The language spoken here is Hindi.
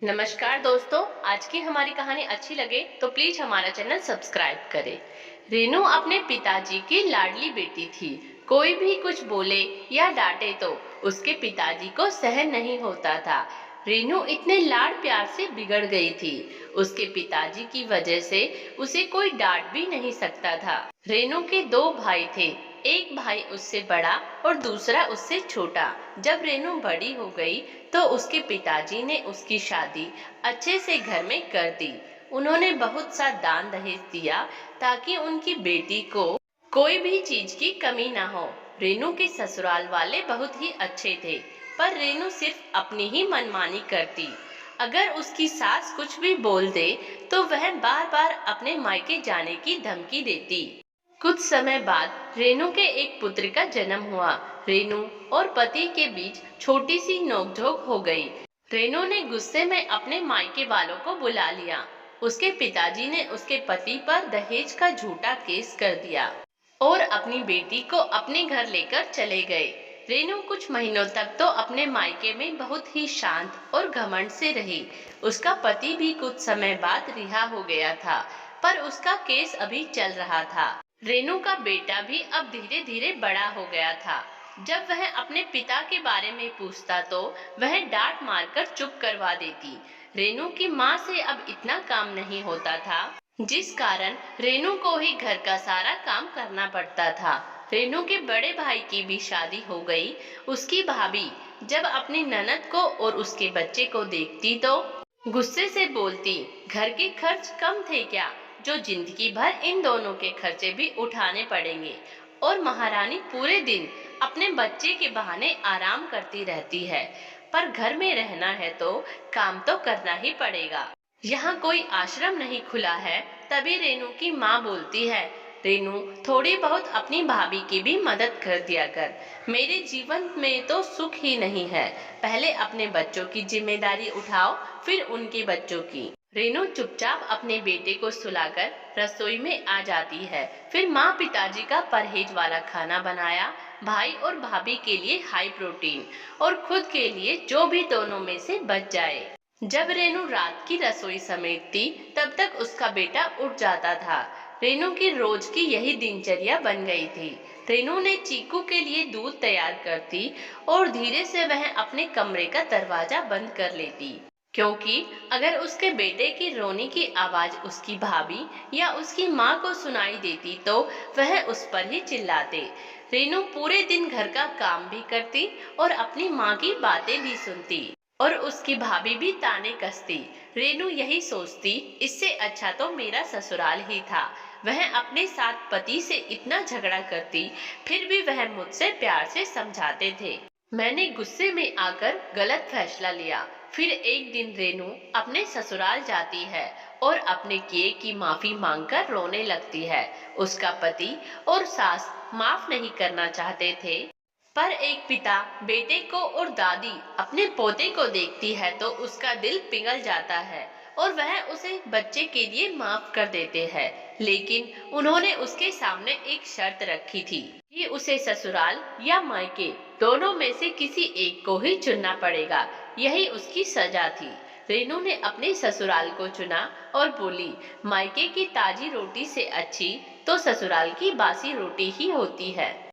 नमस्कार दोस्तों, आज की हमारी कहानी अच्छी लगे तो प्लीज हमारा चैनल सब्सक्राइब करें। रेनू अपने पिताजी की लाडली बेटी थी। कोई भी कुछ बोले या डांटे तो उसके पिताजी को सहन नहीं होता था। रेनू इतने लाड प्यार से बिगड़ गई थी। उसके पिताजी की वजह से उसे कोई डांट भी नहीं सकता था। रेनू के दो भाई थे, एक भाई उससे बड़ा और दूसरा उससे छोटा। जब रेनू बड़ी हो गई तो उसके पिताजी ने उसकी शादी अच्छे से घर में कर दी। उन्होंने बहुत सा दान दहेज दिया ताकि उनकी बेटी को कोई भी चीज की कमी ना हो। रेनू के ससुराल वाले बहुत ही अच्छे थे, पर रेनू सिर्फ अपनी ही मनमानी करती। अगर उसकी सास कुछ भी बोल दे तो वह बार बार अपने मायके जाने की धमकी देती। कुछ समय बाद रेनू के एक पुत्र का जन्म हुआ। रेनू और पति के बीच छोटी सी नोकझोंक हो गई। रेनू ने गुस्से में अपने मायके वालों को बुला लिया। उसके पिताजी ने उसके पति पर दहेज का झूठा केस कर दिया और अपनी बेटी को अपने घर लेकर चले गए। रेनू कुछ महीनों तक तो अपने मायके में बहुत ही शांत और घमंड से रही। उसका पति भी कुछ समय बाद रिहा हो गया था, पर उसका केस अभी चल रहा था। रेनू का बेटा भी अब धीरे धीरे बड़ा हो गया था। जब वह अपने पिता के बारे में पूछता तो वह डांट मारकर चुप करवा देती। रेनू की माँ से अब इतना काम नहीं होता था, जिस कारण रेनू को ही घर का सारा काम करना पड़ता था। रेनू के बड़े भाई की भी शादी हो गई। उसकी भाभी जब अपनी ननद को और उसके बच्चे को देखती तो गुस्से से बोलती, घर के खर्च कम थे क्या, जो जिंदगी भर इन दोनों के खर्चे भी उठाने पड़ेंगे। और महारानी पूरे दिन अपने बच्चे के बहाने आराम करती रहती है, पर घर में रहना है तो काम तो करना ही पड़ेगा। यहाँ कोई आश्रम नहीं खुला है। तभी रेनू की माँ बोलती है, रेनू थोड़ी बहुत अपनी भाभी की भी मदद कर दिया कर। मेरे जीवन में तो सुख ही नहीं है। पहले अपने बच्चों की जिम्मेदारी उठाओ, फिर उनके बच्चों की। रेनू चुपचाप अपने बेटे को सुलाकर रसोई में आ जाती है। फिर माँ पिताजी का परहेज वाला खाना बनाया, भाई और भाभी के लिए हाई प्रोटीन और खुद के लिए जो भी दोनों में से बच जाए। जब रेनू रात की रसोई समेटती तब तक उसका बेटा उठ जाता था। रेनू की रोज की यही दिनचर्या बन गई थी। रेनू ने चीकू के लिए दूध तैयार करती और धीरे से वह अपने कमरे का दरवाजा बंद कर लेती, क्योंकि अगर उसके बेटे की रोने की आवाज उसकी भाभी या उसकी माँ को सुनाई देती तो वह उस पर ही चिल्लाते। रेनू पूरे दिन घर का काम भी करती और अपनी माँ की बातें भी सुनती और उसकी भाभी भी ताने कसती। रेनू यही सोचती, इससे अच्छा तो मेरा ससुराल ही था। वह अपने साथ पति से इतना झगड़ा करती, फिर भी वह मुझसे प्यार से समझाते थे। मैंने गुस्से में आकर गलत फैसला लिया। फिर एक दिन रेनू अपने ससुराल जाती है और अपने किए की माफी मांगकर रोने लगती है। उसका पति और सास माफ नहीं करना चाहते थे, पर एक पिता बेटे को और दादी अपने पोते को देखती है तो उसका दिल पिघल जाता है और वह उसे बच्चे के लिए माफ कर देते हैं। लेकिन उन्होंने उसके सामने एक शर्त रखी थी कि उसे ससुराल या मायके दोनों में से किसी एक को ही चुनना पड़ेगा। यही उसकी सजा थी। रेनू ने अपने ससुराल को चुना और बोली, मायके की ताजी रोटी से अच्छी तो ससुराल की बासी रोटी ही होती है।